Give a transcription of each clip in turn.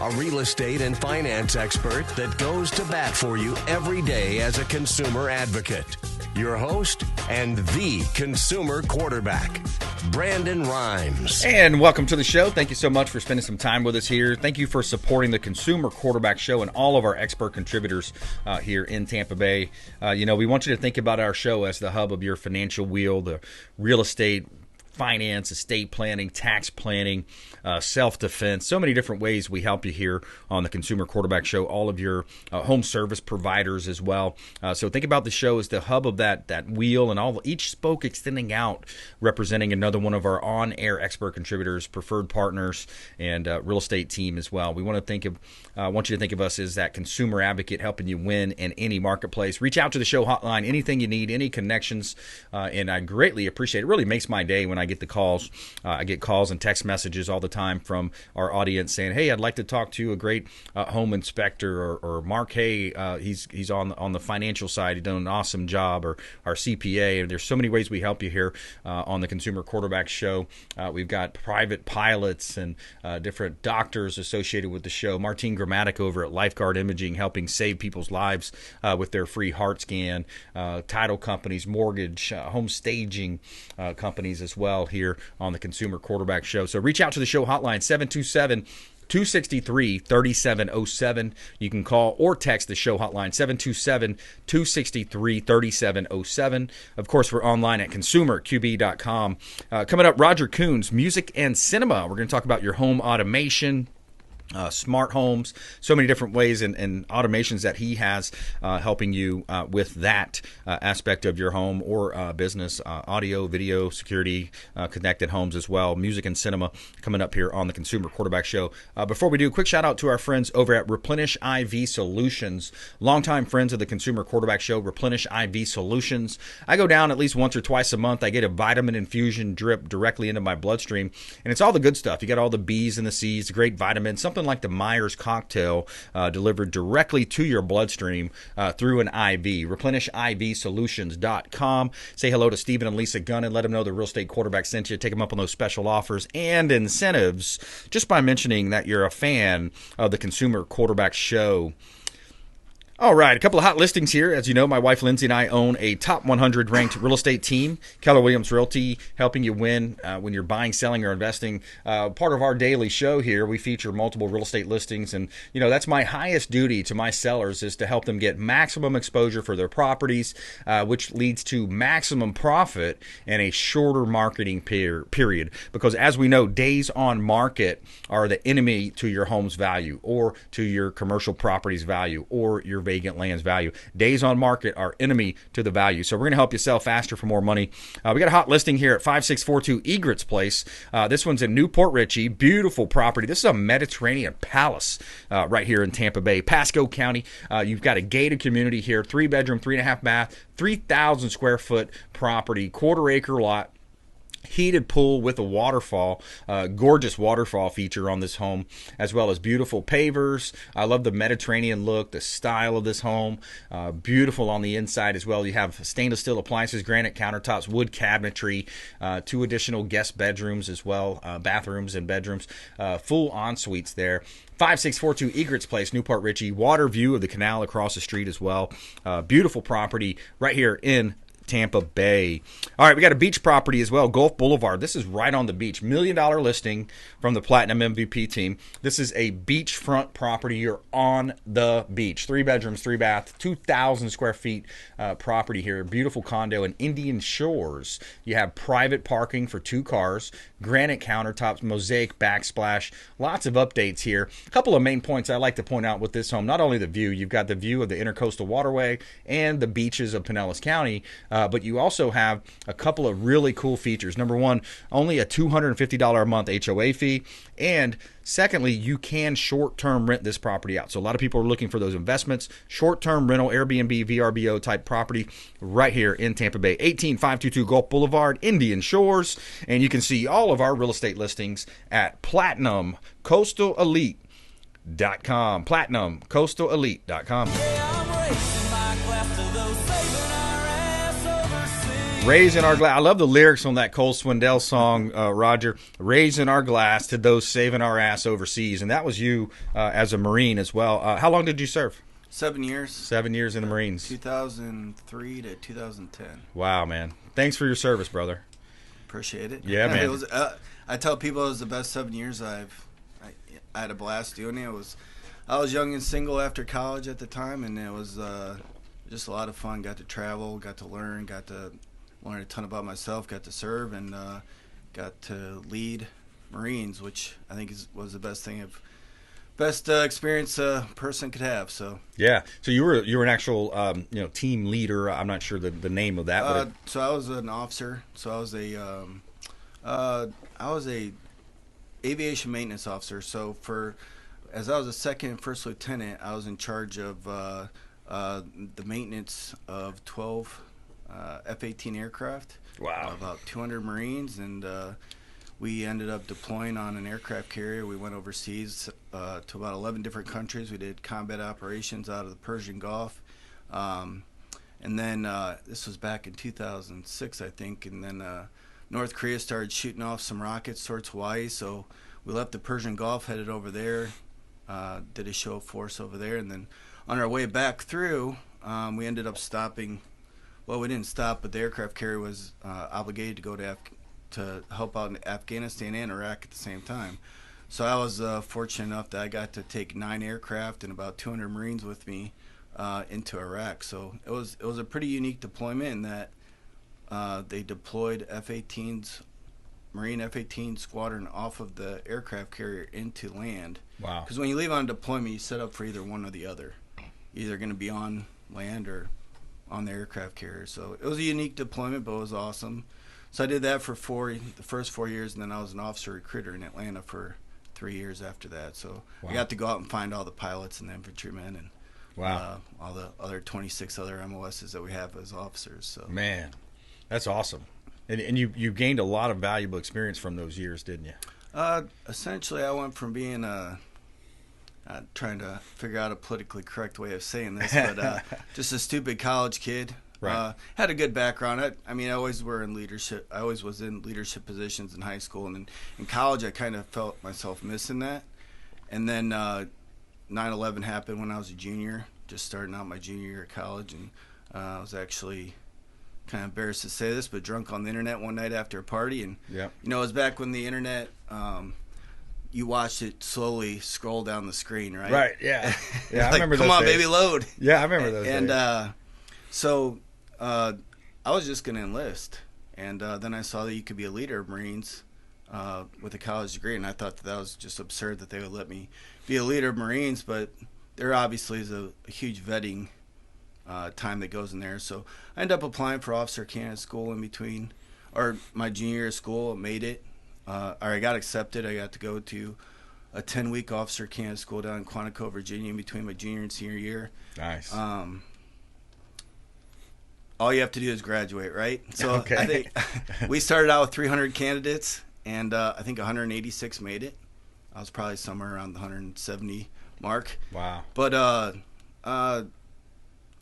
a real estate and finance expert that goes to bat for you every day as a consumer advocate. Your host and the consumer quarterback, Brandon Rhymes. And welcome to the show. Thank you so much for spending some time with us here. Thank you for supporting the Consumer Quarterback Show and all of our expert contributors here in Tampa Bay. We want you to think about our show as the hub of your financial wheel, the real estate, finance, estate planning, tax planning, self-defense, so many different ways we help you here on the Consumer Quarterback Show, all of your home service providers as well. So think about the show as the hub of that wheel and each spoke extending out, representing another one of our on-air expert contributors, preferred partners, and real estate team as well. We want you to think of us as that consumer advocate helping you win in any marketplace. Reach out to the show hotline, anything you need, any connections, and I greatly appreciate it. It really makes my day when I get the calls. I get calls and text messages all the time from our audience saying, "Hey, I'd like to talk to a great home inspector," or Mark, "Hey, he's on the financial side. He's done an awesome job," or our CPA. And there's so many ways we help you here on the Consumer Quarterback Show. We've got private pilots and different doctors associated with the show. Martine Grammatic over at Lifeguard Imaging, helping save people's lives with their free heart scan. Title companies, mortgage, home staging companies as well here on the Consumer Quarterback Show. So reach out to the show hotline, 727-263-3707. You can call or text the show hotline, 727-263-3707. Of course, we're online at consumerqb.com. Coming up, Roger Kuns, music and cinema. We're going to talk about your home automation, smart homes, so many different ways and automations that he has helping you with that aspect of your home or business, audio, video, security, connected homes as well, music and cinema coming up here on the Consumer Quarterback Show. Before we do, a quick shout out to our friends over at Replenish IV Solutions, longtime friends of the Consumer Quarterback Show, Replenish IV Solutions. I go down at least once or twice a month. I get a vitamin infusion drip directly into my bloodstream, and it's all the good stuff. You got all the B's and the C's, great vitamins, something like the Myers cocktail delivered directly to your bloodstream through an IV. ReplenishIVSolutions.com. Say hello to Stephen and Lisa Gunn and let them know the Real Estate Quarterback sent you. Take them up on those special offers and incentives just by mentioning that you're a fan of the Consumer Quarterback Show. All right, a couple of hot listings here. As you know, my wife Lindsay and I own a top 100 ranked real estate team, Keller Williams Realty, helping you win when you're buying, selling, or investing. Part of our daily show here, we feature multiple real estate listings, and that's my highest duty to my sellers is to help them get maximum exposure for their properties, which leads to maximum profit and a shorter marketing period. Because as we know, days on market are the enemy to your home's value or to your commercial property's value or your vacant land's value. Days on market are enemy to the value. So we're going to help you sell faster for more money. We got a hot listing here at 5642 Egrets Place. This one's in Newport Richey. Beautiful property. This is a Mediterranean palace right here in Tampa Bay, Pasco County. You've got a gated community here, 3-bedroom, 3.5 bath, 3,000 square foot property, quarter-acre lot. Heated pool with a waterfall, gorgeous waterfall feature on this home, as well as beautiful pavers. I love the Mediterranean look, the style of this home. Beautiful on the inside as well. You have stainless steel appliances, granite countertops, wood cabinetry, 2 additional guest bedrooms as well, bathrooms and bedrooms, full en-suites there. 5642 Egrets Place, Newport Richey. Water view of the canal across the street as well. Beautiful property right here in Tampa Bay. All right, we got a beach property as well, Gulf Boulevard. This is right on the beach. $1 million listing from the Platinum MVP team. This is a beachfront property. You're on the beach. 3 bedrooms, 3 bath, 2,000 square feet property here. Beautiful condo in Indian Shores. You have private parking for 2 cars, granite countertops, mosaic backsplash. Lots of updates here. A couple of main points I like to point out with this home. Not only the view, you've got the view of the Intercoastal Waterway and the beaches of Pinellas County, but you also have a couple of really cool features. Number one, only a $250 a month HOA fee. And secondly, you can short-term rent this property out. So a lot of people are looking for those investments. Short-term rental, Airbnb, VRBO type property right here in Tampa Bay. 18522 Gulf Boulevard, Indian Shores. And you can see all of our real estate listings at PlatinumCoastalElite.com. PlatinumCoastalElite.com. Yeah, I'm racing my class to those saving our ass overseas. Raising our glass. I love the lyrics on that Cole Swindell song, Roger. Raising our glass to those saving our ass overseas. And that was you as a Marine as well. How long did you serve? 7 years. 7 years in the Marines. 2003 to 2010. Wow, man. Thanks for your service, brother. Appreciate it. Yeah, man. It was, I tell people it was the best 7 years I had a blast doing it. I was young and single after college at the time, and it was just a lot of fun. Got to travel, got to learn, got to learn a ton about myself, got to serve, and got to lead Marines, which I think was the best experience a person could have. So yeah, so you were an actual team leader. I'm not sure the name of that. But so I was an officer. So I was a aviation maintenance officer. So as I was a second and first lieutenant, I was in charge of the maintenance of 12 F-18 aircraft. Wow. About 200 Marines, and we ended up deploying on an aircraft carrier. We went overseas to about 11 different countries. We did combat operations out of the Persian Gulf. And then this was back in 2006, I think, and then North Korea started shooting off some rockets towards Hawaii, so we left the Persian Gulf, headed over there, did a show of force over there, and then on our way back through, we ended up stopping. Well, we didn't stop, but the aircraft carrier was obligated to go to help out in Afghanistan and Iraq at the same time. So I was fortunate enough that I got to take 9 aircraft and about 200 Marines with me into Iraq. So it was a pretty unique deployment in that they deployed F-18s, Marine F-18 squadron off of the aircraft carrier into land. Wow. Because when you leave on deployment, you set up for either one or the other. You're either going to be on land or on the aircraft carrier. So it was a unique deployment, but it was awesome. So I did that for the first 4 years, and then I was an officer recruiter in Atlanta for 3 years after that. So wow. I got to go out and find all the pilots and the infantrymen and wow. All the other 26 other MOSs that we have as officers. So man, that's awesome. And you gained a lot of valuable experience from those years, didn't you? Essentially, I went from being trying to figure out a politically correct way of saying this, but just a stupid college kid. Right. Had a good background. I always were in leadership. I always was in leadership positions in high school, and in college, I kind of felt myself missing that. And then 9/11 happened when I was a junior, just starting out my junior year of college, and I was actually kind of embarrassed to say this, but drunk on the internet one night after a party, and yep. It was back when the internet. You watched it slowly scroll down the screen, right? Right. Yeah. Yeah. I like, remember. Come those on, days. baby, load. Yeah, I remember those. And days. So I was just going to enlist, and then I saw that you could be a leader of Marines with a college degree, and I thought that was just absurd that they would let me be a leader of Marines. But there obviously is a huge vetting time that goes in there. So I ended up applying for officer candidate school in between, or my junior year of school. Made it. I got accepted. I got to go to a 10-week officer candidate school down in Quantico, Virginia, in between my junior and senior year. Nice. All you have to do is graduate, right? So okay. I think we started out with 300 candidates, and I think 186 made it. I was probably somewhere around the 170 mark. Wow. But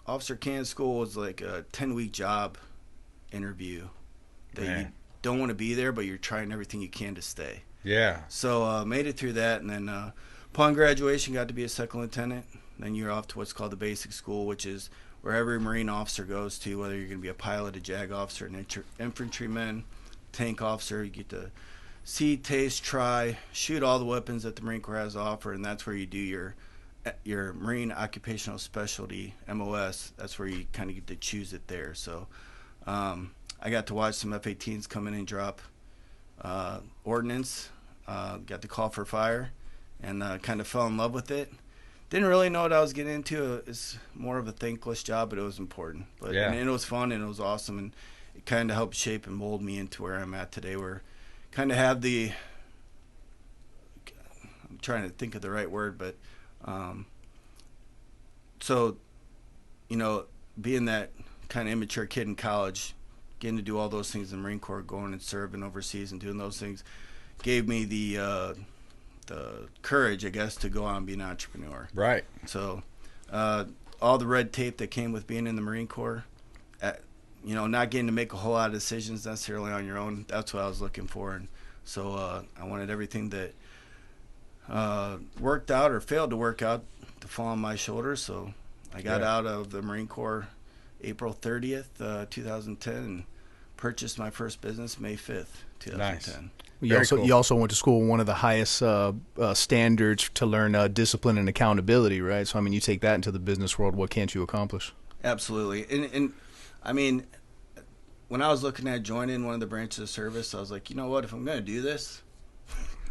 officer candidate school was like a 10-week job interview that you don't want to be there, but you're trying everything you can to stay. Yeah. So made it through that, and then upon graduation, got to be a second lieutenant. Then you're off to what's called the basic school, which is where every Marine officer goes to, whether you're going to be a pilot, a JAG officer, an infantryman, tank officer. You get to see, taste, try, shoot all the weapons that the Marine Corps has to offer, and that's where you do your Marine Occupational Specialty, MOS. That's where you kind of get to choose it there. So I got to watch some F-18s come in and drop ordnance, got to call for fire, and kind of fell in love with it. Didn't really know what I was getting into. It's more of a thankless job, but it was important. But yeah. And it was fun, and it was awesome, and it kind of helped shape and mold me into where I'm at today, where I kind of have I'm trying to think of the right word, but so, being that kind of immature kid in college, getting to do all those things in the Marine Corps, going and serving overseas and doing those things, gave me the courage, I guess, to go out and be an entrepreneur. Right. So all the red tape that came with being in the Marine Corps, not getting to make a whole lot of decisions necessarily on your own. That's what I was looking for. And so I wanted everything that worked out or failed to work out to fall on my shoulders. So I got out of the Marine Corps April 30th, 2010, and purchased my first business May 5th, 2010. Nice. You also went to school with one of the highest standards to learn discipline and accountability, right? So, I mean, you take that into the business world. What can't you accomplish? Absolutely. And I mean, when I was looking at joining one of the branches of service, I was like, you know what? If I'm going to do this,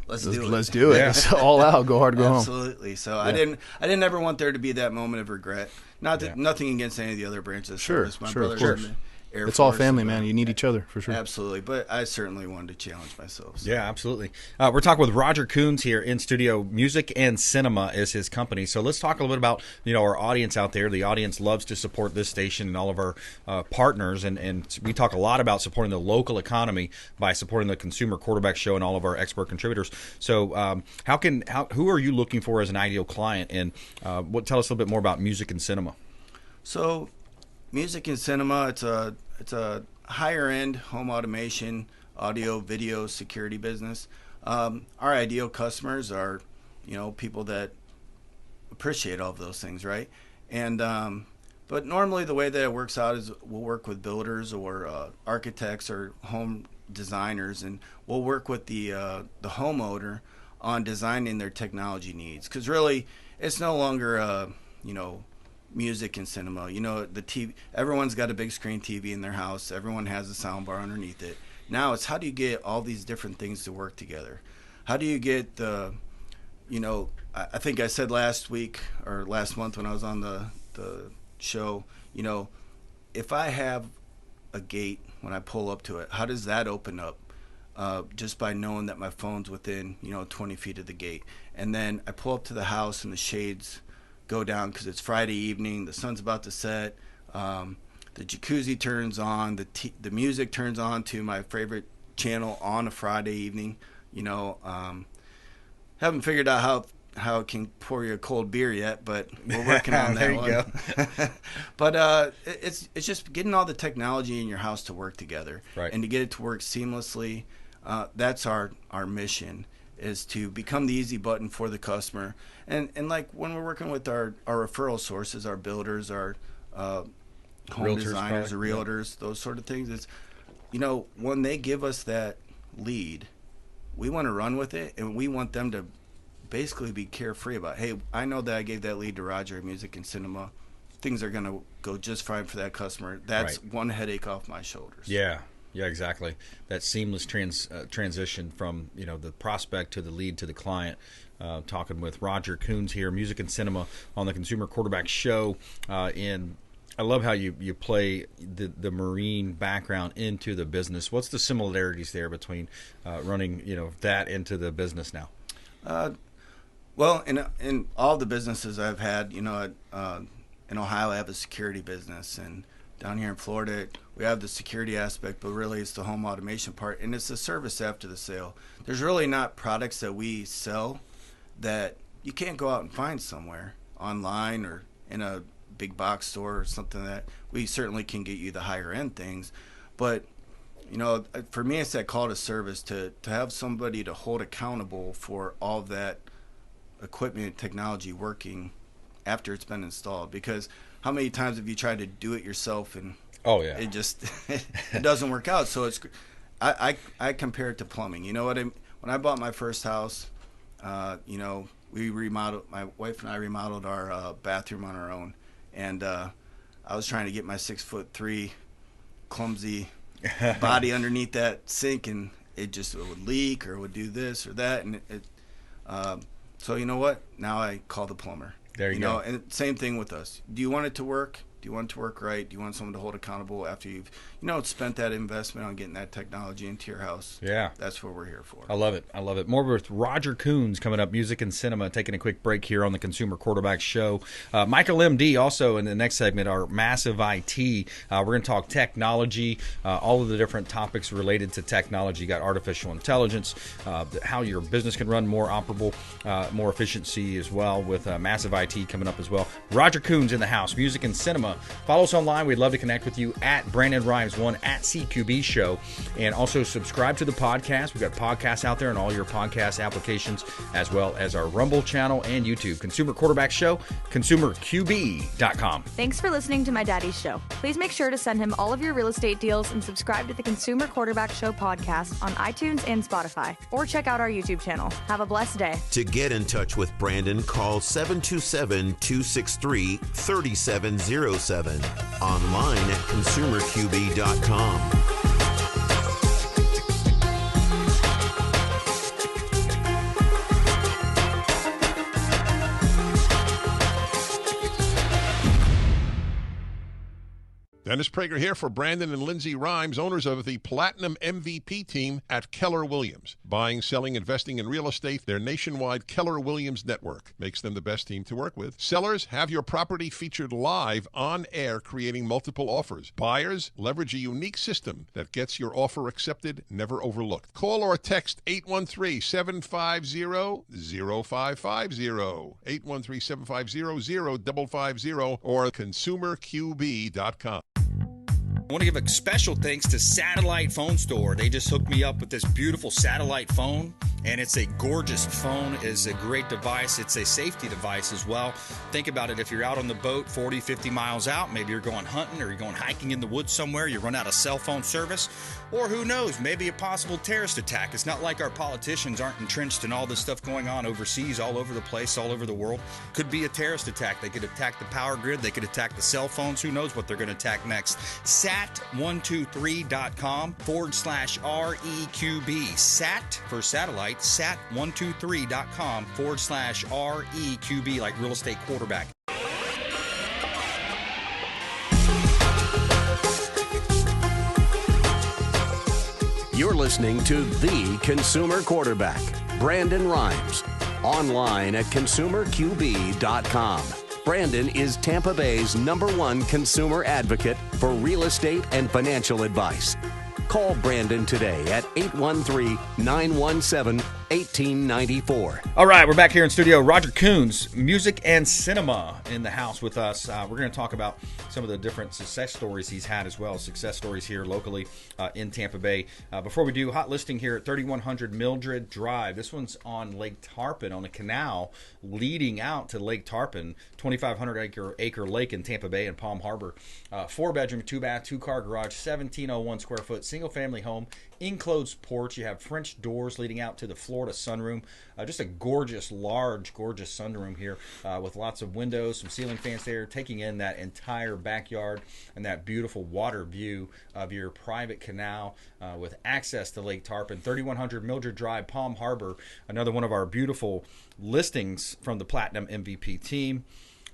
let's do it. Let's do it. Yeah. It's all out. Go hard, go home. Absolutely. So I didn't ever want there to be that moment of regret. Nothing against any of the other branches of service. My brother's in the Air It's Force, all family, man. You need each other for sure. Absolutely. But I certainly wanted to challenge myself. So. Yeah, absolutely. We're talking with Roger Kuns here in studio. Music and Cinema is his company. So let's talk a little bit about our audience out there. The audience loves to support this station and all of our partners, and we talk a lot about supporting the local economy by supporting the Consumer Quarterback Show and all of our expert contributors. So who are you looking for as an ideal client, and tell us a little bit more about Music and Cinema. So Music and Cinema, it's a higher end home automation, audio, video, security business. Our ideal customers are, people that appreciate all of those things, right? And but normally the way that it works out is we'll work with builders or architects or home designers, and we'll work with the homeowner on designing their technology needs. Because really, it's no longer music and cinema. The TV. Everyone's got a big screen TV in their house. Everyone has a sound bar underneath it. Now it's how do you get all these different things to work together? How do you get the, I think I said last week or last month when I was on the show, if I have a gate when I pull up to it, how does that open up? Just by knowing that my phone's within 20 feet of the gate, and then I pull up to the house and the shades go down because it's Friday evening, the sun's about to set, the jacuzzi turns on, the music turns on to my favorite channel on a Friday evening. Haven't figured out how it can pour you a cold beer yet, but we're working on that. There you go. But it's just getting all the technology in your house to work together, right, and to get it to work seamlessly. That's our mission, is to become the easy button for the customer. And like when we're working with our referral sources, our builders, our home realtors, designers, or probably. realtors, those sort of things, it's, when they give us that lead, we want to run with it, and we want them to basically be carefree about, hey, I know that I gave that lead to Roger at Music and Cinema. Things are going to go just fine for that customer. That's right. One headache off my shoulders. Yeah, exactly. That seamless transition from the prospect to the lead to the client. Talking with Roger Kuns here, Music and Cinema on the Consumer Quarterback Show. And I love how you play the Marine background into the business. What's the similarities there between running that into the business now? Well, in all the businesses I've had, in Ohio I have a security business, and down here in Florida we have the security aspect, but really it's the home automation part, and it's the service after the sale. There's really not products that we sell that you can't go out and find somewhere online or in a big box store or something. That we certainly can get you the higher end things, but for me it's that call to service, to have somebody to hold accountable for all that equipment and technology working after it's been installed. Because how many times have you tried to do it yourself and it just it doesn't work out? So it's I compare it to plumbing. When I bought my first house, we remodeled, my wife and I remodeled our bathroom on our own, and I was trying to get my 6'3" clumsy body underneath that sink, and it would leak or would do this or that, and so you know what? Now I call the plumber. There you go. And same thing with us. Do you want it to work? Do you want it to work right? Do you want someone to hold accountable after you've spent that investment on getting that technology into your house? Yeah. That's what we're here for. I love it. More with Roger Kuns coming up, Music and Cinema, taking a quick break here on the Consumer Quarterback Show. Michael Emdy also in the next segment, our massive IT. We're going to talk technology, all of the different topics related to technology. You got artificial intelligence, how your business can run more operable, more efficiency as well, with massive IT coming up as well. Roger Kuns in the house, Music and Cinema Cinema. Follow us online. We'd love to connect with you at BrandonRhymes1 at CQB Show. And also subscribe to the podcast. We've got podcasts out there on all your podcast applications, as well as our Rumble channel and YouTube. Consumer Quarterback Show, consumerqb.com. Thanks for listening to my daddy's show. Please make sure to send him all of your real estate deals and subscribe to the Consumer Quarterback Show podcast on iTunes and Spotify, or check out our YouTube channel. Have a blessed day. To get in touch with Brandon, call 727-263-3707. Online at consumerqb.com. Dennis Prager here for Brandon and Lindsay Rhymes, owners of the Platinum MVP team at Keller Williams. Buying, selling, investing in real estate, their nationwide Keller Williams network makes them the best team to work with. Sellers, have your property featured live on air, creating multiple offers. Buyers, leverage a unique system that gets your offer accepted, never overlooked. Call or text 813-750-0550, 813-750-0550, or consumerqb.com. I want to give a special thanks to Satellite Phone Store. They just hooked me up with this beautiful satellite phone, and it's a gorgeous phone. It's a great device. It's a safety device as well. Think about it. If you're out on the boat 40, 50 miles out, maybe you're going hunting or you're going hiking in the woods somewhere, you run out of cell phone service, or who knows, maybe a possible terrorist attack. It's not like our politicians aren't entrenched in all this stuff going on overseas, all over the place, all over the world. Could be a terrorist attack. They could attack the power grid. They could attack the cell phones. Who knows what they're going to attack next. Sat123.com/REQB. Sat for satellite, sat123.com/REQB, like real estate quarterback. You're listening to The Consumer Quarterback, Brandon Rhymes. Online at consumerqb.com. Brandon is Tampa Bay's #1 consumer advocate for real estate and financial advice. Call Brandon today at 813-917-1894. All right, we're back here in studio. Roger Kuns, music and cinema, in the house with us. We're going to talk about some of the different success stories he's had as well, success stories here locally in Tampa Bay. Before we do, hot listing here at 3100 Mildred Drive. This one's on Lake Tarpon, on a canal leading out to Lake Tarpon, 2,500 acre lake in Tampa Bay and Palm Harbor. 4-bedroom, 2-bath, 2-car garage, 1,701 square foot, single-family home, enclosed porch. You have French doors leading out to the Florida sunroom. Just a gorgeous, large, gorgeous sunroom here with lots of windows, some ceiling fans there, taking in that entire backyard and that beautiful water view of your private canal with access to Lake Tarpon. 3100 Mildred Drive, Palm Harbor, another one of our beautiful listings from the Platinum MVP team.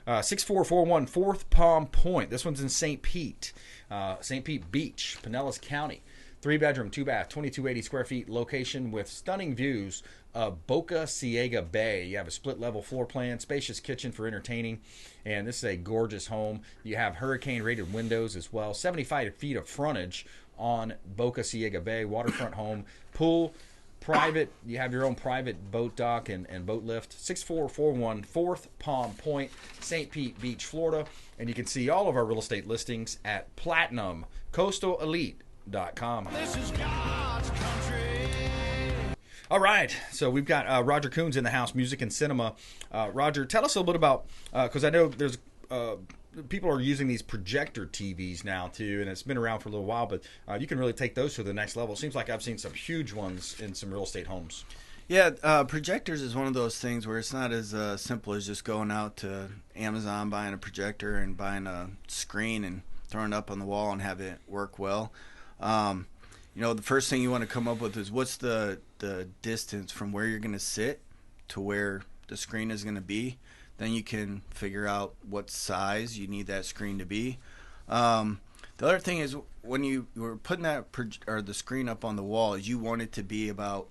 6441 Fourth Palm Point. This one's in St. Pete Beach, Pinellas County. 3-bedroom, 2-bath, 2,280 square feet location with stunning views of Boca Ciega Bay. You have a split-level floor plan, spacious kitchen for entertaining, and this is a gorgeous home. You have hurricane-rated windows as well. 75 feet of frontage on Boca Ciega Bay. Waterfront home, pool, private. You have your own private boat dock and boat lift. 6441 Fourth Palm Point, St. Pete Beach, Florida. And you can see all of our real estate listings at PlatinumCoastalElite.com. This is God's country. All right, so we've got Roger Kuns in the house, music and cinema. Roger, tell us a little bit about, because I know there's people are using these projector TVs now too, and it's been around for a little while, but you can really take those to the next level. It seems like I've seen some huge ones in some real estate homes. Yeah, projectors is one of those things where it's not as simple as just going out to Amazon, buying a projector and buying a screen and throwing it up on the wall and have it work well. The first thing you want to come up with is what's the distance from where you're going to sit to where the screen is going to be. Then you can figure out what size you need that screen to be. The other thing is when you were putting the screen up on the wall, is you want it to be about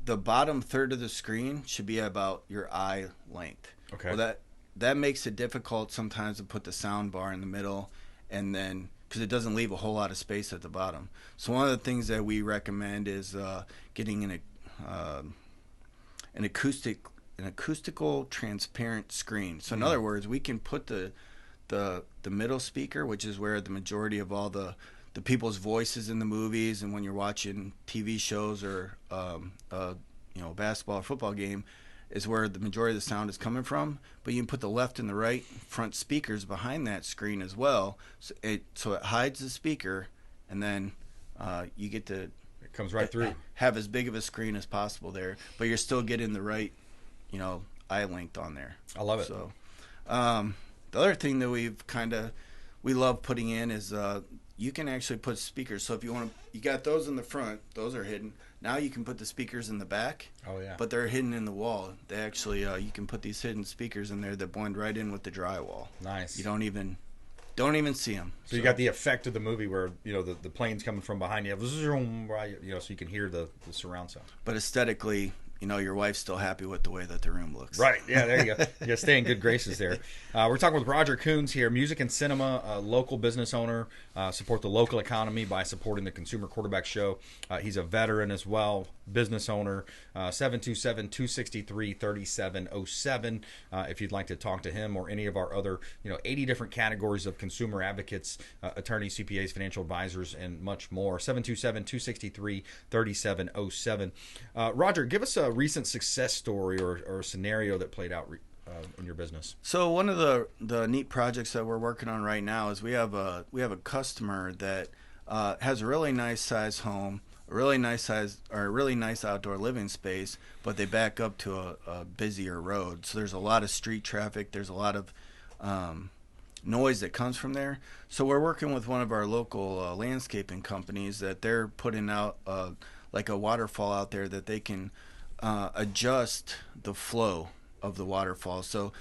the bottom third of the screen should be about your eye length. Okay. Well, that makes it difficult sometimes to put the sound bar in the middle, and then because it doesn't leave a whole lot of space at the bottom. So one of the things that we recommend is getting an acoustical transparent screen. So in other words, we can put the the middle speaker, which is where the majority of all the people's voices in the movies and when you're watching TV shows or basketball or football game, is where the majority of the sound is coming from. But you can put the left and the right front speakers behind that screen as well, so it hides the speaker, and then you get to it comes right through. Have as big of a screen as possible there, but you're still getting the right, eye length on there. I love it. So, the other thing that we love putting in is you can actually put speakers. So if you got those in the front, those are hidden. Now you can put the speakers in the back. Oh yeah. But they're hidden in the wall. They actually you can put these hidden speakers in there that blend right in with the drywall. Nice. You don't even see them. So you got the effect of the movie where the plane's coming from behind you, so you can hear the surround sound. But aesthetically, your wife's still happy with the way that the room looks. Right. Yeah, there you go. You got to stay in good graces there. We're talking with Roger Kuns here, music and cinema, a local business owner. Support the local economy by supporting the Consumer Quarterback Show. He's a veteran as well, business owner. 727-263-3707. If you'd like to talk to him or any of our other 80 different categories of consumer advocates, attorneys, CPAs, financial advisors, and much more. 727-263-3707. Roger, give us a recent success story or a scenario that played out in your business. So one of the neat projects that we're working on right now is we have a customer that has a really nice size home, a really nice outdoor living space, but they back up to a busier road. So there's a lot of street traffic. There's a lot of noise that comes from there. So we're working with one of our local landscaping companies that they're putting out like a waterfall out there that they can adjust the flow of the waterfall. So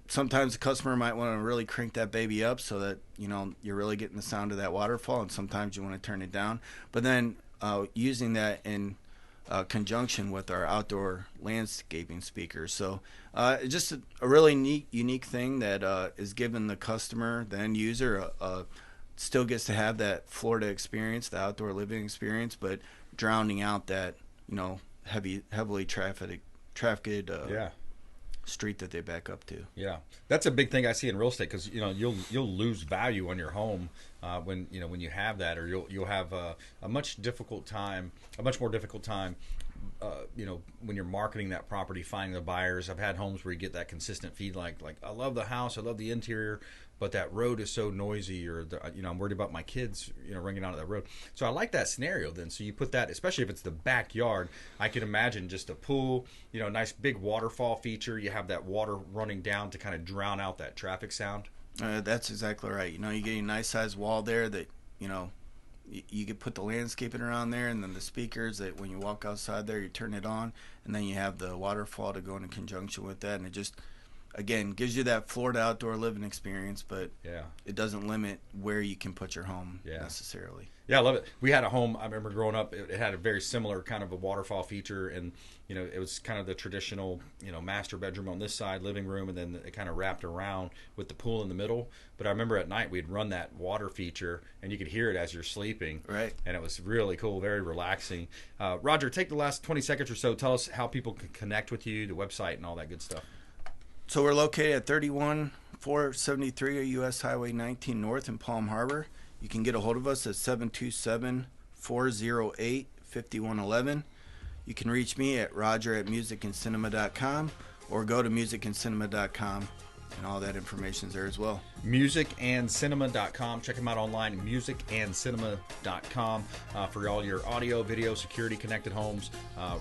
sometimes the customer might want to really crank that baby up so that you're really getting the sound of that waterfall, and sometimes you want to turn it down. But then using that in conjunction with our outdoor landscaping speakers. So just a really neat, unique thing that is giving the customer, the end user, still gets to have that Florida experience, the outdoor living experience, but drowning out that heavily trafficked street that they back up to. Yeah, that's a big thing I see in real estate, because you'll lose value on your home when you have that, or you'll have a much more difficult time when you're marketing that property, finding the buyers. I've had homes where you get that consistent feed, like I love the house, I love the interior, but that road is so noisy, or I'm worried about my kids ringing out of that road. So I like that scenario then. So you put that, especially if it's the backyard, I can imagine just a pool, nice big waterfall feature. You have that water running down to kind of drown out that traffic sound. That's exactly right. You get a nice sized wall there that you could put the landscaping around there, and then the speakers that when you walk outside there, you turn it on, and then you have the waterfall to go in conjunction with that, and it just, again, gives you that Florida outdoor living experience, but it doesn't limit where you can put your home necessarily. Yeah, I love it. We had a home, I remember growing up, it had a very similar kind of a waterfall feature, and it was kind of the traditional master bedroom on this side, living room, and then it kind of wrapped around with the pool in the middle. But I remember at night we'd run that water feature, and you could hear it as you're sleeping. Right. And it was really cool, very relaxing. Roger, take the last 20 seconds or so. Tell us how people can connect with you, the website, and all that good stuff. So we're located at 31473 US Highway 19 North in Palm Harbor. You can get a hold of us at 727-408-5111. You can reach me at roger@musicandcinema.com or go to musicandcinema.com, and all that information is there as well. Musicandcinema.com. Check them out online, musicandcinema.com, for all your audio, video, security connected homes.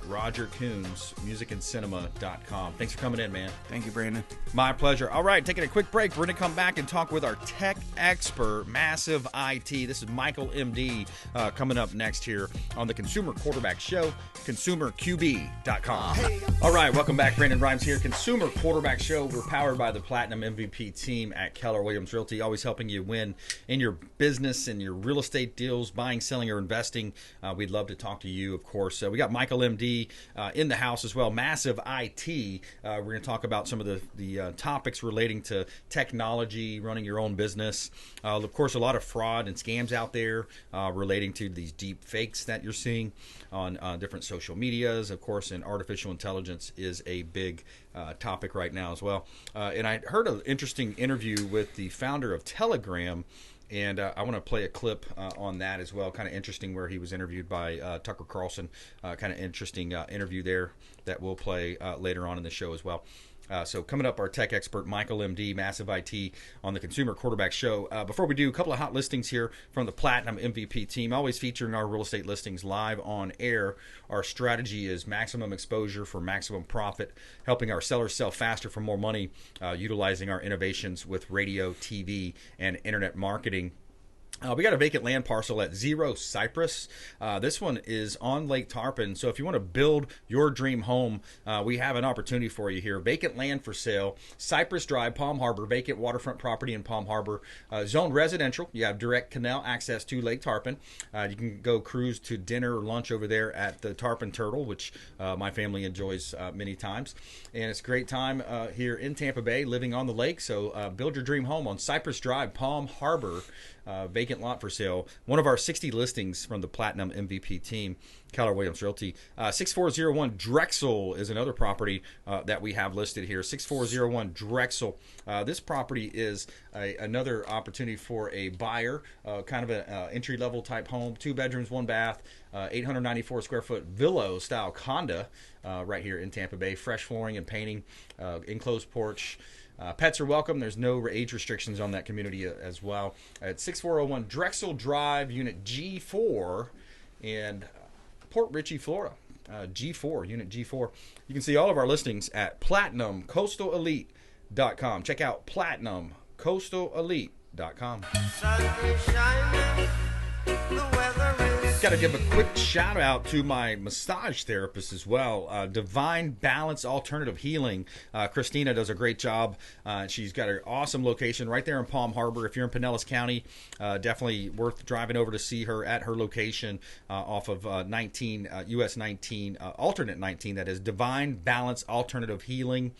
Roger Kuns, musicandcinema.com. Thanks for coming in, man. Thank you, Brandon. My pleasure. All right, taking a quick break. We're going to come back and talk with our tech expert, Massive IT. This is Michael, MD, coming up next here on the Consumer Quarterback Show, consumerqb.com. All right, welcome back. Brandon Rhymes here, Consumer Quarterback Show. We're powered by the Platinum MVP team at Keller Realty, always helping you win in your business and your real estate deals, buying, selling, or investing. We'd love to talk to you, of course. We got Michael, MD, in the house as well. Massive IT. We're going to talk about some of the topics relating to technology, running your own business. Of course, a lot of fraud and scams out there relating to these deep fakes that you're seeing on different social medias. Of course, and artificial intelligence is a big topic right now as well. And I heard an interesting interview with the founder of Telegram, and I want to play a clip on that as well. Kind of interesting where he was interviewed by Tucker Carlson. Kind of interesting interview there that we'll play later on in the show as well. So coming up, our tech expert, Michael Emdy, Massive IT, on the Consumer Quarterback Show. Before we do, a couple of hot listings here from the Platinum MVP team, always featuring our real estate listings live on air. Our strategy is maximum exposure for maximum profit, helping our sellers sell faster for more money, utilizing our innovations with radio, TV, and internet marketing. We got a vacant land parcel at 0 Cypress. This one is on Lake Tarpon. So if you want to build your dream home, we have an opportunity for you here. Vacant land for sale. Cypress Drive, Palm Harbor. Vacant waterfront property in Palm Harbor. Zoned residential. You have direct canal access to Lake Tarpon. You can go cruise to dinner or lunch over there at the Tarpon Turtle, which my family enjoys many times. And it's a great time here in Tampa Bay, living on the lake. So build your dream home on Cypress Drive, Palm Harbor. Vacant lot for sale. One of our 60 listings from the Platinum MVP team, Keller Williams Realty. 6401 Drexel is another property that we have listed here. 6401 Drexel. This property is another opportunity for a buyer, kind of an entry-level type home, 2 bedrooms, 1 bath, 894 square foot villa style condo right here in Tampa Bay. Fresh flooring and painting, enclosed porch. Pets are welcome. There's no age restrictions on that community as well. At 6401 Drexel Drive, Unit G4 in Port Richey, Florida. G4, Unit G4. You can see all of our listings at PlatinumCoastalElite.com. Check out PlatinumCoastalElite.com. Got to give a quick shout out to my massage therapist as well. Divine Balance Alternative Healing. Christina does a great job. She's got an awesome location right there in Palm Harbor. If you're in Pinellas County, definitely worth driving over to see her at her location off of 19 US 19, alternate 19. That is Divine Balance Alternative Healing.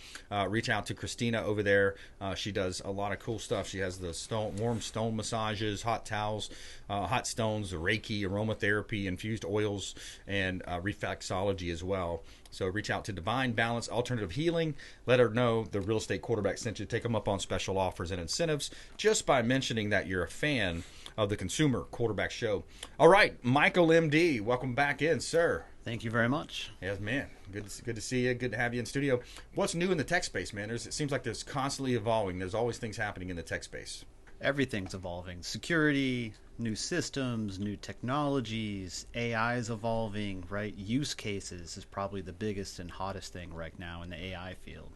Reach out to Christina over there. She does a lot of cool stuff. She has the warm stone massages, hot towels, hot stones, Reiki, aromatherapy, infused oils, and reflexology as well. So reach out to Divine Balance Alternative Healing. Let her know the Real Estate Quarterback sent you. Take them up on special offers and incentives just by mentioning that you're a fan of the Consumer Quarterback Show. All right, Michael Emdy, welcome back in, sir. Thank you very much. Yes, man. Good to see you. Good to have you in studio. What's new in the tech space, man? It seems like there's constantly evolving. There's always things happening in the tech space. Everything's evolving. Security, new systems, new technologies, AI is evolving, right? Use cases is probably the biggest and hottest thing right now in the AI field.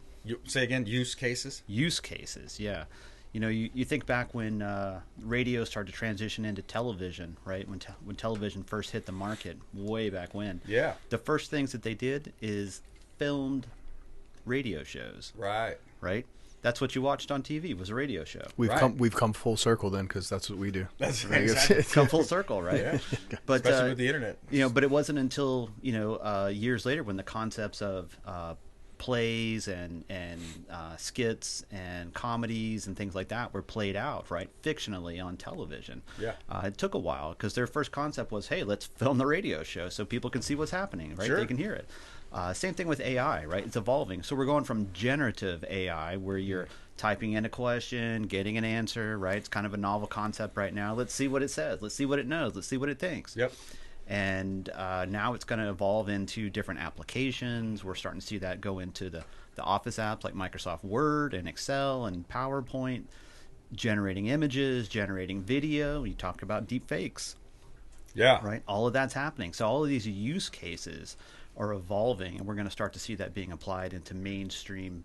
Say again, use cases? Use cases, yeah. You know, you think back when radio started to transition into television, right? When television first hit the market, way back when. Yeah. The first things that they did is filmed radio shows. Right. Right? That's what you watched on TV was a radio show. We've come full circle then, because that's what we do. That's exactly. Come full circle, right? Yeah. But especially with the internet. You know, but it wasn't until years later when the concepts of plays and skits and comedies and things like that were played out, right, fictionally on television. Yeah. It took a while because their first concept was, hey, let's film the radio show so people can see what's happening, right? Sure. They can hear it. Same thing with AI, right? It's evolving. So we're going from generative AI, where you're typing in a question, getting an answer, right? It's kind of a novel concept right now. Let's see what it says. Let's see what it knows. Let's see what it thinks. Yep. And now it's going to evolve into different applications. We're starting to see that go into the Office apps like Microsoft Word and Excel and PowerPoint, generating images, generating video. You talked about deep fakes. Yeah. Right? All of that's happening. So all of these use cases are evolving, and we're going to start to see that being applied into mainstream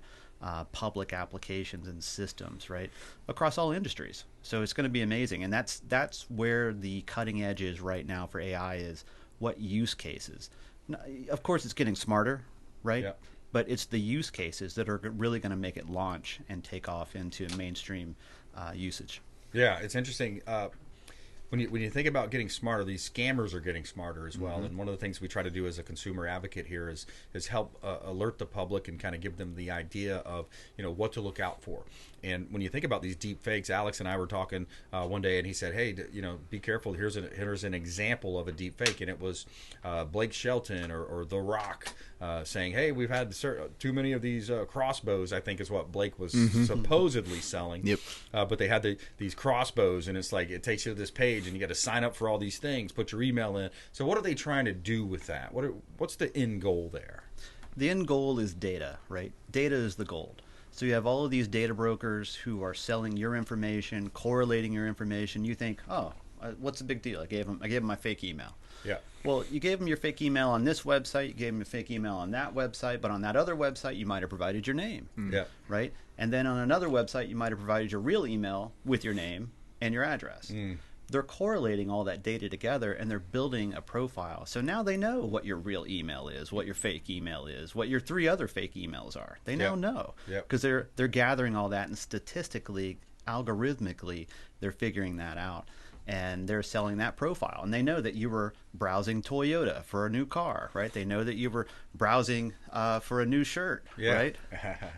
public applications and systems, right, across all industries. So it's going to be amazing, and that's where the cutting edge is right now for AI, is what use cases. Now, of course, it's getting smarter, right? Yeah. But it's the use cases that are really going to make it launch and take off into mainstream usage. Yeah, it's interesting. When you think about getting smarter, these scammers are getting smarter as well. Mm-hmm. And one of the things we try to do as a consumer advocate here is help alert the public and kind of give them the idea of what to look out for. And when you think about these deep fakes, Alex and I were talking one day, and he said, "Hey, be careful. Here's an example of a deep fake," and it was Blake Shelton or The Rock saying, hey, we've had too many of these crossbows, I think is what Blake was supposedly selling. Yep. But they had these crossbows, and it's like it takes you to this page, and you got to sign up for all these things, put your email in. So what are they trying to do with that? What's the end goal there? The end goal is data, right? Data is the gold. So you have all of these data brokers who are selling your information, correlating your information. You think, oh, what's the big deal? I gave them my fake email. Yeah. Well, you gave them your fake email on this website, you gave them a fake email on that website, but on that other website, you might have provided your name. Yeah. Right? And then on another website, you might have provided your real email with your name and your address. They're correlating all that data together, and they're building a profile. So now they know what your real email is, what your fake email is, what your 3 other fake emails are. They now know because they're gathering all that, and statistically, algorithmically, they're figuring that out. And they're selling that profile. And they know that you were browsing Toyota for a new car, right? They know that you were browsing for a new shirt, right?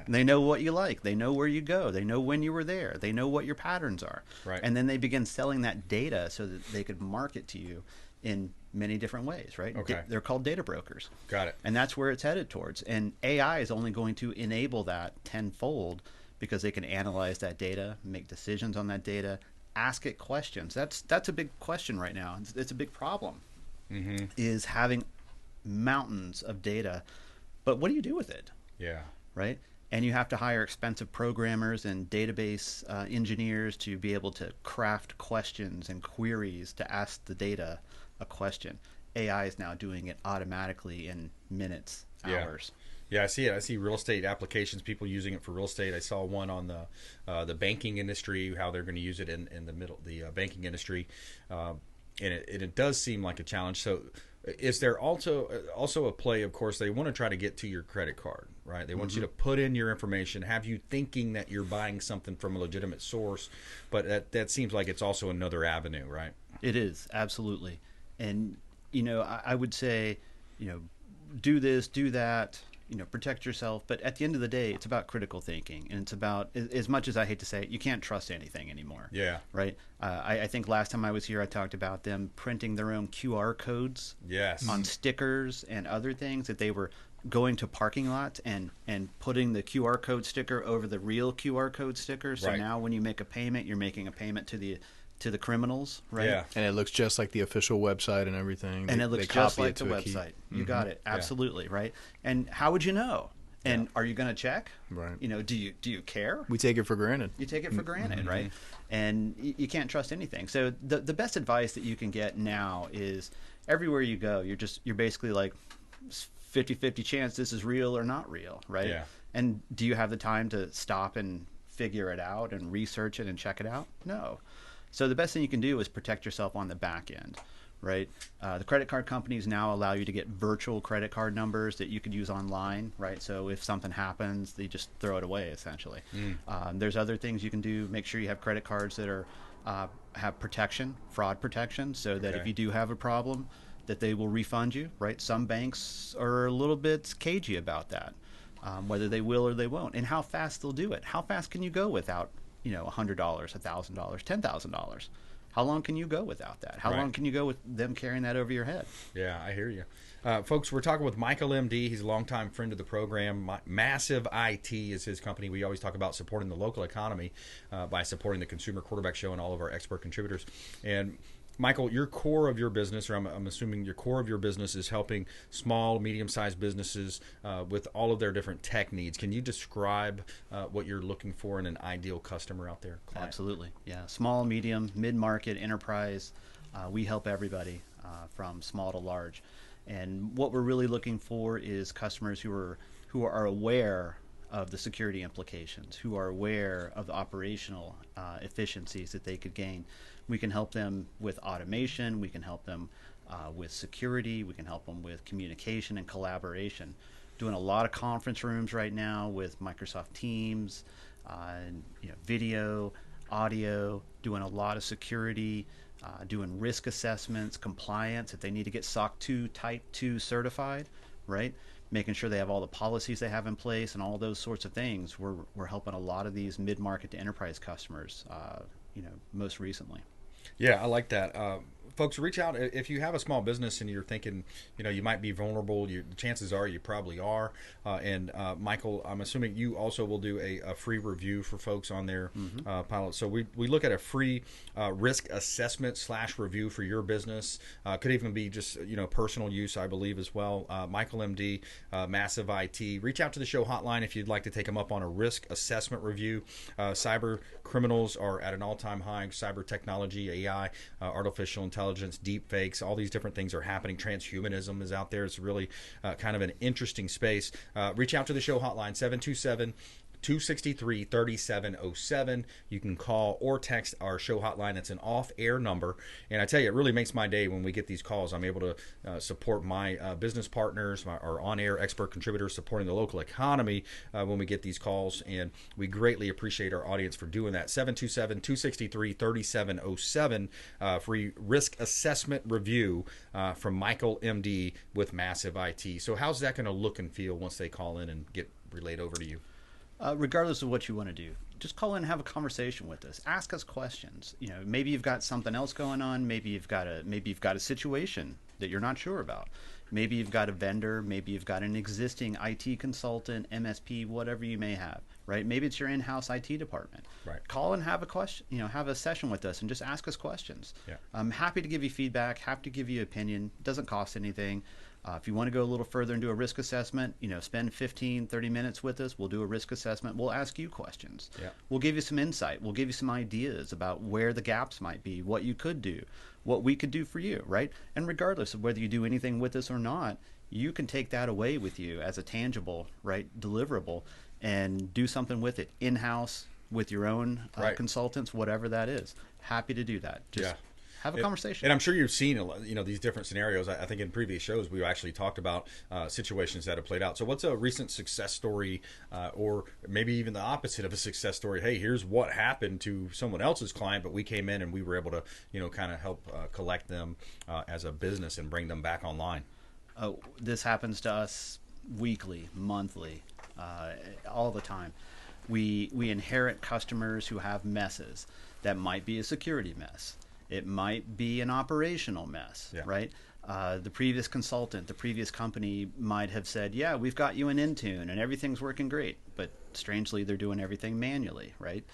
And they know what you like. They know where you go. They know when you were there. They know what your patterns are. Right. And then they begin selling that data so that they could market to you in many different ways, right? Okay. They're called data brokers. Got it. And that's where it's headed towards. And AI is only going to enable that tenfold because they can analyze that data, make decisions on that data, ask it questions. That's a big question right now. It's a big problem. Is having mountains of data, but what do you do with it? Yeah. Right? And you have to hire expensive programmers and database engineers to be able to craft questions and queries to ask the data a question. AI is now doing it automatically in minutes, hours. Yeah, I see it. I see real estate applications, people using it for real estate. I saw one on the banking industry, how they're going to use it in the banking industry, and it does seem like a challenge. So, is there also a play? Of course, they want to try to get to your credit card, right? They want you to put in your information, have you thinking that you're buying something from a legitimate source, but that seems like it's also another avenue, right? It is, absolutely. And I would say, do this, do that. Protect yourself. But at the end of the day, it's about critical thinking. And it's about, as much as I hate to say it, you can't trust anything anymore. Yeah. Right? I think last time I was here, I talked about them printing their own QR codes on stickers and other things, that they were going to parking lots and putting the QR code sticker over the real QR code sticker. So now when you make a payment, you're making a payment to the criminals, right? Yeah. And it looks just like the official website and everything. And it looks just like the website. You got it. Absolutely, right? And how would you know? And are you going to check? Right. Do you care? We take it for granted. You take it for granted, right? And you can't trust anything. So the best advice that you can get now is everywhere you go, you're basically like 50-50 chance this is real or not real, right? Yeah. And do you have the time to stop and figure it out and research it and check it out? No. So the best thing you can do is protect yourself on the back end, right? The credit card companies now allow you to get virtual credit card numbers that you could use online, right? So if something happens, they just throw it away, essentially. There's other things you can do. Make sure you have credit cards that are have protection, fraud protection, so that if you do have a problem, that they will refund you, right? Some banks are a little bit cagey about that, whether they will or they won't, and how fast they'll do it. How fast can you go without $100, $1,000, $10,000? How long can you go without that? How long can you go with them carrying that over your head? Yeah, I hear you. Folks, we're talking with Michael Emdy. He's a longtime friend of the program. Massive IT is his company. We always talk about supporting the local economy by supporting the Consumer Quarterback Show and all of our expert contributors. And Michael, your core of your business, or I'm assuming your core of your business, is helping small, medium-sized businesses with all of their different tech needs. Can you describe what you're looking for in an ideal customer out there? Client? Absolutely. Yeah. Small, medium, mid-market, enterprise. We help everybody from small to large. And what we're really looking for is customers who are aware of the security implications, who are aware of the operational efficiencies that they could gain. We can help them with automation. We can help them with security. We can help them with communication and collaboration. Doing a lot of conference rooms right now with Microsoft Teams, and, video, audio, doing a lot of security, doing risk assessments, compliance, if they need to get SOC 2 Type 2 certified, right? Making sure they have all the policies they have in place and all those sorts of things. We're helping a lot of these mid-market to enterprise customers, most recently. Yeah, I like that. folks, reach out if you have a small business and you're thinking, you might be vulnerable. The chances are you probably are. And Michael, I'm assuming you also will do a free review for folks on their pilot. So we look at a free risk assessment / review for your business. Could even be just personal use, I believe, as well. Michael Emdy, Massive IT. Reach out to the show hotline if you'd like to take them up on a risk assessment review. Cyber criminals are at an all-time high. Cyber technology, AI, artificial intelligence, deep fakes, all these different things are happening. Transhumanism is out there. It's really kind of an interesting space. Reach out to the show hotline, 727-263-3707. You can call or text our show hotline. It's an off-air number. And I tell you, it really makes my day when we get these calls. I'm able to support my business partners, our on-air expert contributors, supporting the local economy when we get these calls. And we greatly appreciate our audience for doing that. 727-263-3707, free risk assessment review from Michael Emdy with Massive IT. So how's that going to look and feel once they call in and get relayed over to you? Regardless of what you want to do, just call in and have a conversation with us. Ask us questions. Maybe you've got something else going on. Maybe you've got a situation that you're not sure about. Maybe you've got a vendor. Maybe you've got an existing IT consultant, MSP, whatever you may have. Right? Maybe it's your in-house IT department. Right. Call and have a question. Have a session with us and just ask us questions. Yeah. I'm happy to give you feedback. Happy to give you opinion. It doesn't cost anything. If you want to go a little further and do a risk assessment, spend 15, 30 minutes with us. We'll do a risk assessment. We'll ask you questions. Yeah. We'll give you some insight. We'll give you some ideas about where the gaps might be, what you could do, what we could do for you, right? And regardless of whether you do anything with us or not, you can take that away with you as a tangible, right, deliverable and do something with it in-house with your own consultants, whatever that is. Happy to do that. Just have a conversation. And I'm sure you've seen these different scenarios. I think in previous shows we actually talked about situations that have played out. So what's a recent success story or maybe even the opposite of a success story? Hey, here's what happened to someone else's client, but we came in and we were able to kind of help collect them as a business and bring them back online. This happens to us weekly, monthly, all the time. We inherit customers who have messes. That might be a security mess. It might be an operational mess, right? The previous consultant, the previous company might have said, yeah, we've got you in Intune and everything's working great. But strangely, they're doing everything manually, right?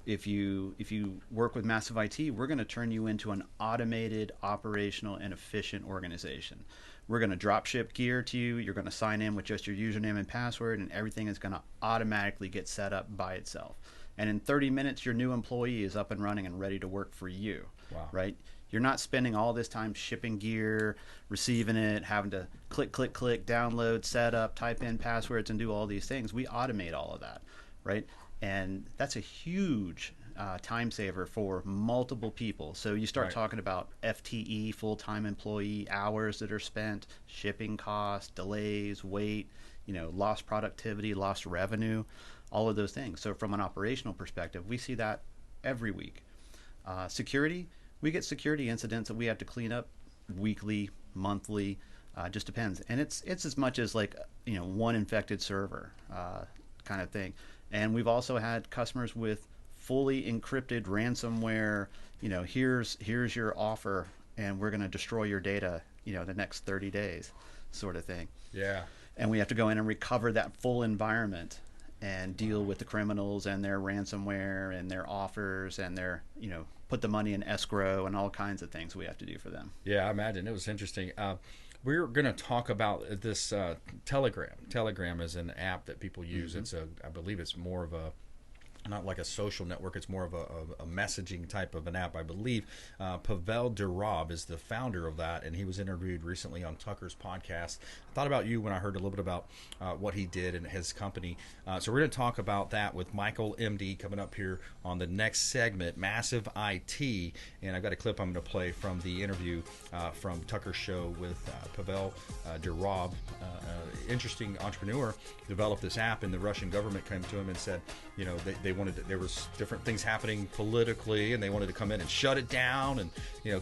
If you work with Massive IT, we're going to turn you into an automated, operational, and efficient organization. We're going to drop ship gear to you. You're going to sign in with just your username and password, and everything is going to automatically get set up by itself. And in 30 minutes, your new employee is up and running and ready to work for you. Wow. Right? You're not spending all this time shipping gear, receiving it, having to click, download, set up, type in passwords, and do all these things. We automate all of that, right? And that's a huge time saver for multiple people. So you start talking about FTE, full-time employee hours that are spent, shipping costs, delays, wait, lost productivity, lost revenue, all of those things. So from an operational perspective, we see that every week. Security, we get security incidents that we have to clean up weekly, monthly, just depends. And it's as much as one infected server kind of thing. And we've also had customers with fully encrypted ransomware, here's your offer and we're going to destroy your data, the next 30 days sort of thing. Yeah. And we have to go in and recover that full environment and deal with the criminals and their ransomware and their offers and their, put the money in escrow and all kinds of things we have to do for them. Yeah, I imagine. It was interesting. We're going to talk about this Telegram. Telegram is an app that people use. It's I believe it's more of a, not like a social network. It's more of a messaging type of an app, I believe. Pavel Durov is the founder of that, and he was interviewed recently on Tucker's podcast. I thought about you when I heard a little bit about what he did and his company. So we're going to talk about that with Michael Emdy coming up here on the next segment, Massive IT. And I've got a clip I'm going to play from the interview from Tucker's show with Pavel Durov. Interesting entrepreneur, developed this app, and the Russian government came to him and said, they wanted there was different things happening politically, and they wanted to come in and shut it down, and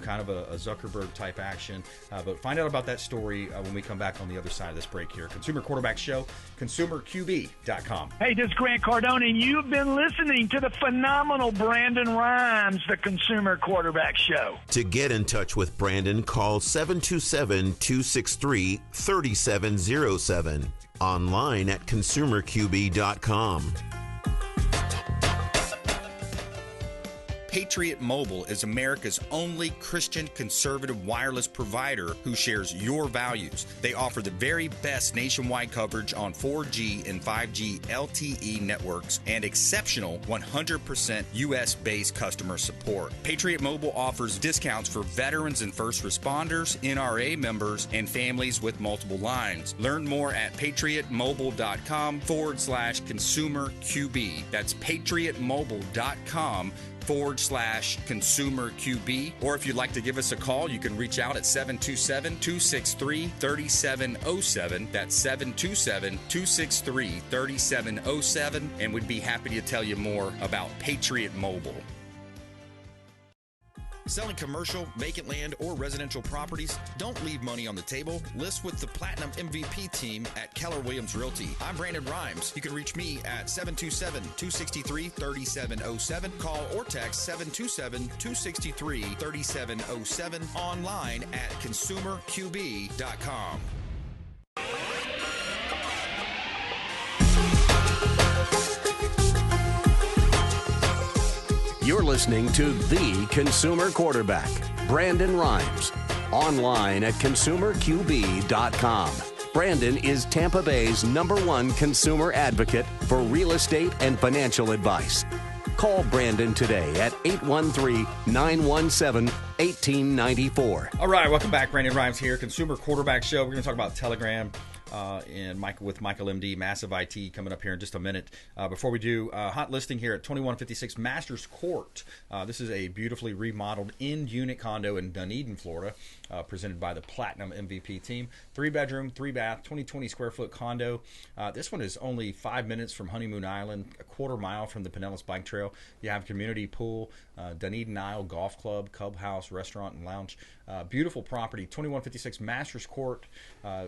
kind of a Zuckerberg type action. But find out about that story when we come back on the other side of this break here. Consumer Quarterback Show, consumerqb.com. Hey, this is Grant Cardone, and you've been listening to the phenomenal Brandon Rhymes, the Consumer Quarterback Show. To get in touch with Brandon, call 727-263-3707. Online at consumerqb.com. Patriot Mobile is America's only Christian conservative wireless provider who shares your values. They offer the very best nationwide coverage on 4G and 5G LTE networks and exceptional 100% US-based customer support. Patriot Mobile offers discounts for veterans and first responders, NRA members, and families with multiple lines. Learn more at patriotmobile.com/consumer QB. That's patriotmobile.com/consumer QB. Or if you'd like to give us a call, you can reach out at 727-263-3707. That's 727-263-3707. And we'd be happy to tell you more about Patriot Mobile. Selling commercial, vacant land, or residential properties? Don't leave money on the table. List with the Platinum MVP team at Keller Williams Realty. I'm Brandon Rhymes. You can reach me at 727-263-3707. Call or text 727-263-3707. Online at consumerqb.com. You're listening to The Consumer Quarterback, Brandon Rhymes, online at consumerqb.com. Brandon is Tampa Bay's #1 consumer advocate for real estate and financial advice. Call Brandon today at 813-917-1894. All right, welcome back. Brandon Rhymes here, Consumer Quarterback Show. We're going to talk about Telegram and Michael Emdy, Massive IT, coming up here in just a minute. Before we do, hot listing here at 2156 Masters Court. This is a beautifully remodeled in-unit condo in Dunedin, Florida, presented by the Platinum MVP team. 3-bedroom, 3-bath, 20 square foot condo. This one is only 5 minutes from Honeymoon Island, a quarter mile from the Pinellas Bike Trail. You have community pool, Dunedin Isle Golf Club, clubhouse, restaurant, and lounge. Beautiful property, 2156 Masters Court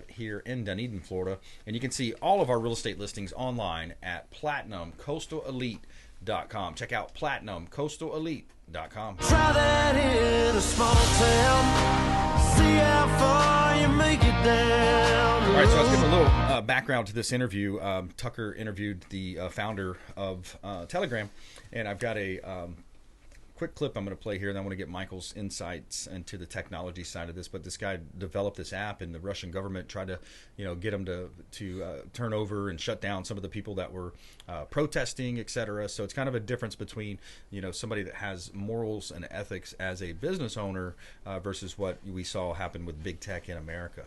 here in Dunedin, Florida. And you can see all of our real estate listings online at PlatinumCoastalElite.com. Check out PlatinumCoastalElite.com. Try that in a small town. See how far you make it down. All right, so I was giving a little background to this interview. Tucker interviewed the founder of Telegram, and I've got a quick clip I'm going to play here, and I want to get Michael's insights into the technology side of this. But this guy developed this app, and the Russian government tried to, get him to turn over and shut down some of the people that were protesting, etc. So it's kind of a difference between, somebody that has morals and ethics as a business owner versus what we saw happen with big tech in America.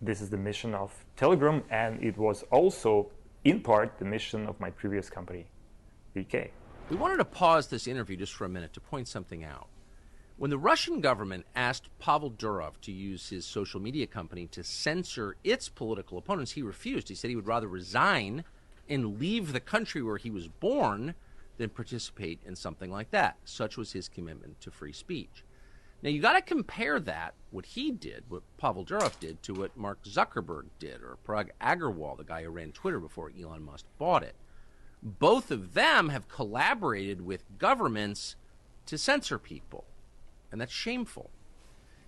This is the mission of Telegram, and it was also, in part, the mission of my previous company, VK. We wanted to pause this interview just for a minute to point something out. When the Russian government asked Pavel Durov to use his social media company to censor its political opponents, he refused. He said he would rather resign and leave the country where he was born than participate in something like that. Such was his commitment to free speech. Now, you got to compare that, what he did, what Pavel Durov did, to what Mark Zuckerberg did, or Parag Agarwal, the guy who ran Twitter before Elon Musk bought it. Both of them have collaborated with governments to censor people, and that's shameful.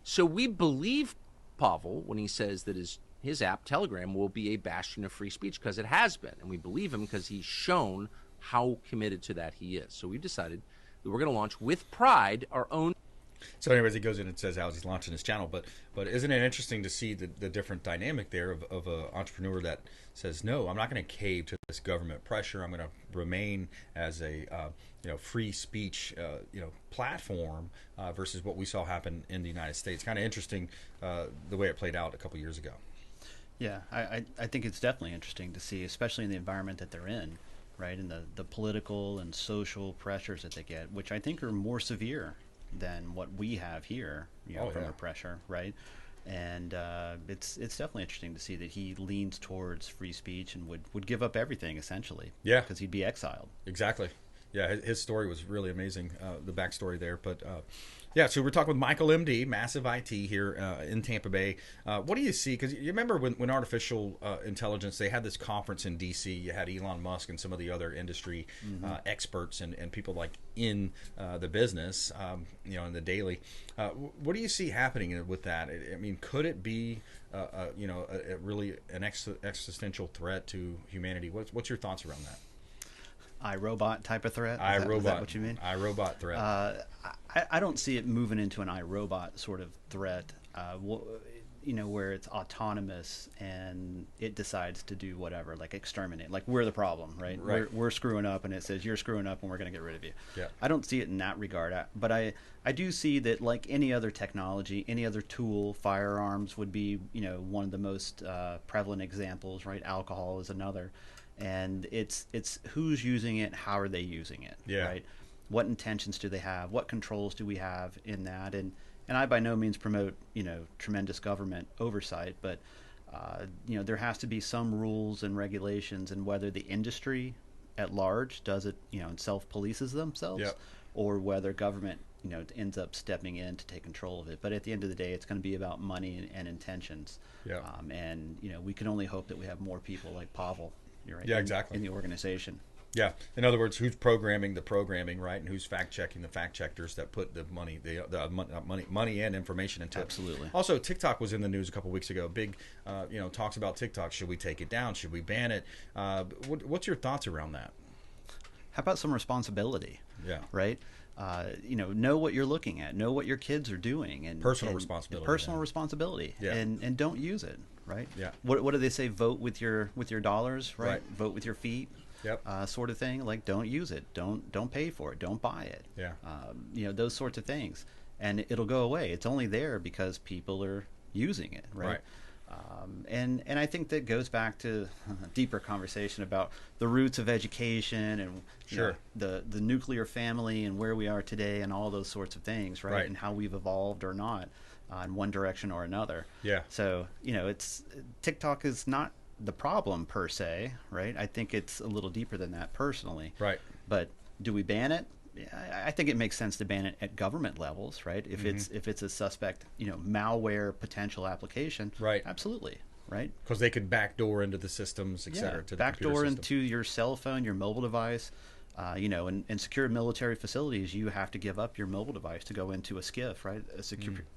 So we believe Pavel when he says that his app, Telegram, will be a bastion of free speech, because it has been, and we believe him because he's shown how committed to that he is. So we've decided that we're going to launch with pride our own. So anyways, he goes in and says how he's launching his channel, but isn't it interesting to see the different dynamic there of an entrepreneur that says, no, I'm not going to cave to this government pressure. I'm going to remain as a free speech platform versus what we saw happen in the United States. Kind of interesting the way it played out a couple years ago. Yeah, I think it's definitely interesting to see, especially in the environment that they're in, right, and the political and social pressures that they get, which I think are more severe than what we have here, from the pressure, right? And it's definitely interesting to see that he leans towards free speech and would give up everything essentially. Yeah, because he'd be exiled. Exactly. Yeah, his story was really amazing, the backstory there. But yeah, so we're talking with Michael Emdy, Massive IT here in Tampa Bay. What do you see? Because you remember when artificial intelligence, they had this conference in D.C. You had Elon Musk and some of the other industry experts and people like in the business, in the daily. What do you see happening with that? I mean, could it be, really an existential threat to humanity? What's your thoughts around that? iRobot type of threat? Is that what you mean? iRobot threat. I don't see it moving into an iRobot sort of threat, where it's autonomous and it decides to do whatever, like exterminate. Like we're the problem, right? We're screwing up and it says you're screwing up and we're going to get rid of you. Yeah. I don't see it in that regard. But I do see that like any other technology, any other tool, firearms would be, one of the most prevalent examples, right? Alcohol is another. And it's who's using it, how are they using it, right? What intentions do they have? What controls do we have in that? And I by no means promote, tremendous government oversight, but, there has to be some rules and regulations, and whether the industry at large does it, and self-polices themselves, or whether government, ends up stepping in to take control of it. But at the end of the day, it's going to be about money and intentions. And, we can only hope that we have more people like Pavel. Right, exactly. In the organization. Yeah. In other words, who's programming the programming, right, and who's fact checking the fact checkers that put the money, money and information into it. Absolutely. Also, TikTok was in the news a couple weeks ago. Big, talks about TikTok. Should we take it down? Should we ban it? What's your thoughts around that? How about some responsibility? Yeah. Right. Know what you're looking at. Know what your kids are doing, and personal responsibility. Personal responsibility. Yeah. And don't use it. Right. Yeah. What do they say? Vote with your dollars. Right. Vote with your feet. Yep. Sort of thing. Like, don't use it. Don't pay for it. Don't buy it. Yeah. Those sorts of things, and it'll go away. It's only there because people are using it. Right. And I think that goes back to a deeper conversation about the roots of education and the nuclear family and where we are today and all those sorts of things, right? And how we've evolved or not in one direction or another. Yeah. So it's TikTok is not the problem per se, right? I think it's a little deeper than that personally. Right. But do we ban it? I think it makes sense to ban it at government levels, right? If it's a suspect, malware potential application, right? Absolutely, right? Because they could backdoor into the systems, et cetera. To the backdoor into your cell phone, your mobile device. In secure military facilities, you have to give up your mobile device to go into a SCIF, right? A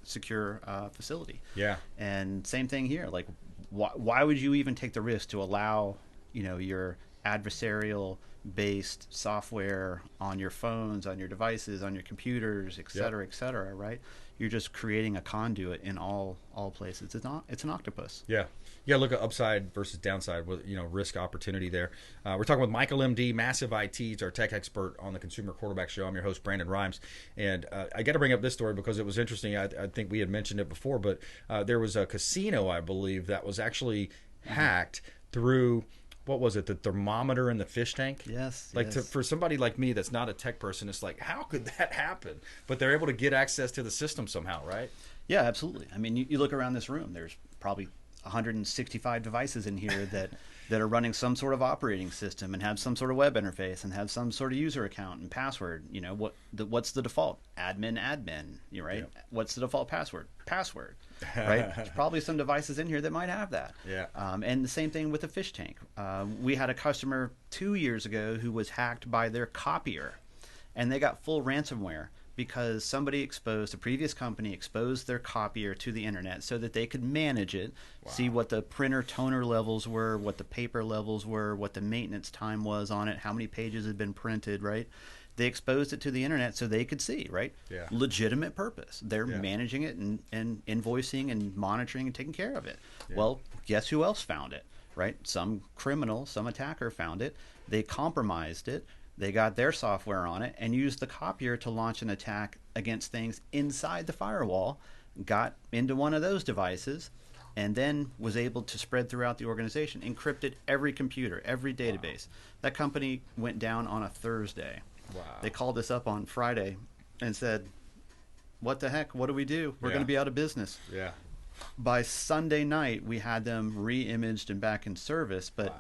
secure facility. Yeah. And same thing here. Like, why would you even take the risk to allow, your adversarial based software on your phones, on your devices, on your computers, et cetera, right? You're just creating a conduit in all places. It's an octopus. Yeah. Look at upside versus downside with risk opportunity there. We're talking with Michael Emdy, Massive IT. He's our tech expert on the Consumer Quarterback Show. I'm your host, Brandon Rhymes, and I got to bring up this story because it was interesting. I think we had mentioned it before, but there was a casino, I believe, that was actually hacked through. What was it? The thermometer in the fish tank? Yes. For somebody like me that's not a tech person, it's like, how could that happen? But they're able to get access to the system somehow, right? Yeah, absolutely. I mean, you look around this room, there's probably 165 devices in here that are running some sort of operating system and have some sort of web interface and have some sort of user account and password. What's the default? Admin, right? Yep. What's the default password? Password. Right? There's probably some devices in here that might have that. Yeah. And the same thing with the fish tank. We had a customer 2 years ago who was hacked by their copier, and they got full ransomware because a previous company exposed their copier to the internet so that they could manage it, see what the printer toner levels were, what the paper levels were, what the maintenance time was on it, how many pages had been printed, right? They exposed it to the internet so they could see, right? Yeah. Legitimate purpose. They're managing it and invoicing and monitoring and taking care of it. Yeah. Well, guess who else found it, right? Some criminal, some attacker found it. They compromised it. They got their software on it and used the copier to launch an attack against things inside the firewall, got into one of those devices, and then was able to spread throughout the organization, encrypted every computer, every database. That company went down on a Thursday. Wow. They called us up on Friday and said, what the heck? What do we do? We're going to be out of business. Yeah. by Sunday night, we had them re-imaged and back in service, but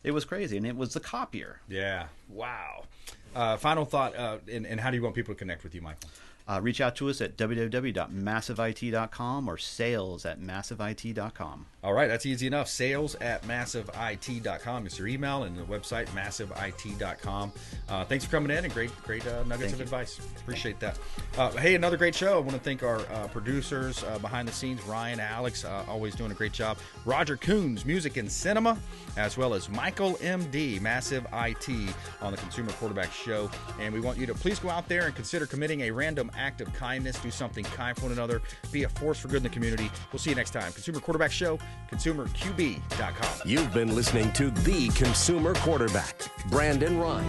it was crazy, and it was the copier. Yeah. Wow. Final thought, and how do you want people to connect with you, Michael? Reach out to us at www.massiveit.com or sales@massiveit.com. All right, that's easy enough. Sales@massiveit.com is your email, and the website, massiveit.com. Thanks for coming in, and great nuggets of advice. Appreciate that. Hey, another great show. I want to thank our producers behind the scenes, Ryan, Alex, always doing a great job. Roger Kuns, music and cinema, as well as Michael Emdy, Massive IT, on the Consumer Quarterback Show. And we want you to please go out there and consider committing a random act of kindness. Do something kind for one another. Be a force for good in the community. We'll see you next time. Consumer Quarterback Show, consumerqb.com. You've been listening to The Consumer Quarterback, Brandon Rhyme.